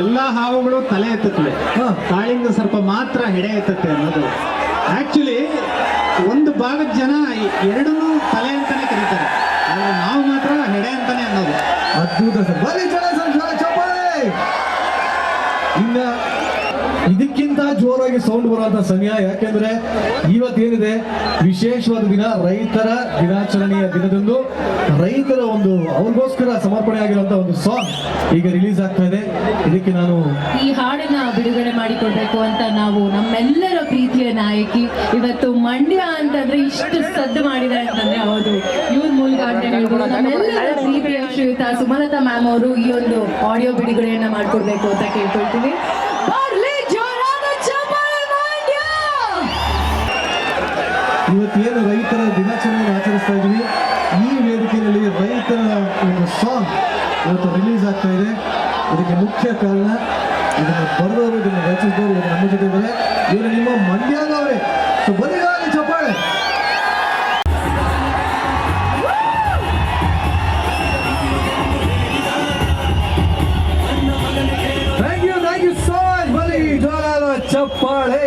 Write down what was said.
ಎಲ್ಲ ಹಾವುಗಳು ತಲೆ ಎತ್ತುತ್ತವೆ, ಕಾಳಿಂಗ ಸರ್ಪ ಮಾತ್ರ ಹೆಡೆ ಎತ್ತುತ್ತೆ ಅನ್ನೋದು. ಆಕ್ಚುಲಿ ಒಂದು ಭಾಗದ ಜನ ಎರಡನ್ನೂ ತಲೆ ಅಂತಾನೆ ಕರೀತಾರೆ, ಆದ್ರೆ ನಾವು ಮಾತ್ರ ಹೆಡೆ ಅಂತಾನೆ ಅನ್ನೋದು. ಅದ್ಭುತ ಸರ್, ಬರೀ ಜನ ಚಪ್ಪಾಳೆ. ಇನ್ನ ಇದಕ್ಕಿಂತ ಜೋರಾಗಿ ಸೌಂಡ್ ಬರುವಂತ ಸಮಯ, ಯಾಕೆಂದ್ರೆ ಇವತ್ತೇನಿದೆ ವಿಶೇಷವಾದ ದಿನ, ರೈತರ ದಿನಾಚರಣೆಯ ದಿನದಂದು ರೈತರ ಒಂದು ಅವ್ರಿಗೋಸ್ಕರ ಸಮರ್ಪಣೆ ಆಗಿರುವಂತ ಒಂದು ಸಾಂಗ್ ಈಗ ರಿಲೀಸ್ ಆಗ್ತಾ ಇದೆ. ಇದಕ್ಕೆ ನಾನು ಈ ಹಾಡನ್ನ ಬಿಡುಗಡೆ ಮಾಡಿಕೊಡ್ಬೇಕು ಅಂತ ನಾವು ನಮ್ಮೆಲ್ಲರ ಪ್ರೀತಿಯ ನಾಯಕಿ, ಇವತ್ತು ಮಂಡ್ಯ ಅಂತಂದ್ರೆ ಇಷ್ಟು ಸದ್ದು ಮಾಡಿದ್ದಾರೆ ಅಂತಂದ್ರೆ ಹೌದು ಇವ್ರ ಮೂಲಕ ಅಂತ ಹೇಳ್ಬೋದು. ನಮ್ಮೆಲ್ಲರ ಪ್ರೀತಿಯ ಶ್ರೀಯುತ ಸುಮಲತಾ ಮ್ಯಾಮ್ ಅವರು ಈ ಒಂದು ಆಡಿಯೋ ಬಿಡುಗಡೆಯನ್ನ ಮಾಡ್ಕೊಡ್ಬೇಕು ಅಂತ ಕೇಳ್ಕೊಳ್ತೀವಿ. ಇವತ್ತೇನು ರೈತರ ದಿನಾಚರಣೆಯನ್ನು ಆಚರಿಸ್ತಾ ಇದ್ವಿ, ಈ ವೇದಿಕೆಯಲ್ಲಿ ರೈತರ ಒಂದು ಸಾಂಗ್ ಇವತ್ತು ರಿಲೀಸ್ ಆಗ್ತಾ ಇದೆ. ಇದಕ್ಕೆ ಮುಖ್ಯ ಕಾರಣ ಇದನ್ನು ಬರೆದವರು, ಇದನ್ನು ರಚಿಸಿದವರು ಇವರು ನಮ್ಮ ಜೊತೆ ಇದ್ದಾರೆ. ಇವರು ನಿಮ್ಮ ಮಂಡ್ಯದವರೇ. ಸೊ ಬನ್ನಿ ಚಪ್ಪಾಳೆ. Thank you so much. ಬನ್ನಿ ಜೋರಾದ ಚಪ್ಪಾಳೆ.